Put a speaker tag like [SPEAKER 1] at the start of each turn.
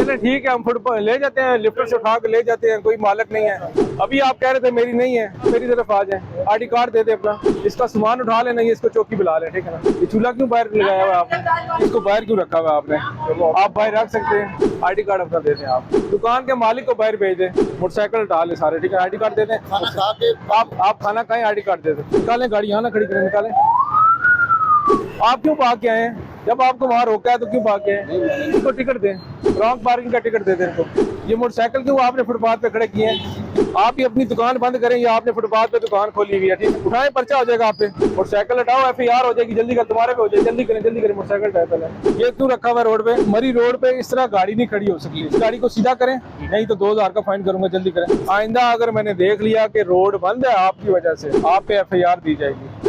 [SPEAKER 1] चले ठीक है, हम फुटपाथ ले जाते हैं, लिफ्टर से उठा के ले जाते हैं, कोई मालिक नहीं है। अभी आप कह रहे थे मेरी नहीं है, मेरी तरफ आ जाए, आईडी कार्ड दे दे अपना, इसका सामान उठा लेना, ये इसको चौकी बुला ले, ठीक है ना। ये चूल्हा क्यों बाहर लगाया हुआ आपने, इसको बाहर क्यों रखा हुआ आपने? आप बाहर रख सकते हैं, आईडी कार्ड अपना दे दें। आप दुकान के मालिक को बाहर भेज दें, मोटरसाइकिल उठा ले सारे, ठीक है, आईडी कार्ड दे दें। आप खाना खाएं, आईडी कार्ड दे दें, निकालें गाड़ी, यहाँ ना खड़ी करें, निकालें। आप क्यों भाग के आए हैं? जब आपको वहाँ रोका है तो क्यों भाग के आए? इनको टिकट दें, रॉन्ग पार्किंग का टिकट दे दें इनको। ये मोटरसाइकिल क्यों आपने फुटपाथ पे खड़े किए हैं? आप ही अपनी दुकान बंद करें या आपने फुटपाथ पे दुकान खोली हुई है, ठीक है, उठाएं, पर्चा हो जाएगा आप पे। मोटरसाइकिल हटाओ, FIR हो जाएगी, जल्दी कर, तुम्हारे पे हो जाएगी, जल्दी करें, मोटरसाइकिल उठाए पहले। ये क्यों रखा हुआ रोड पे? मरी रोड पे इस तरह गाड़ी नहीं खड़ी हो सकती, इस गाड़ी को सीधा करें, नहीं तो 2000 का फाइन करूंगा, जल्दी करें। आइंदा अगर मैंने देख लिया कि रोड बंद है आपकी वजह से, आप पे FIR दी जाएगी।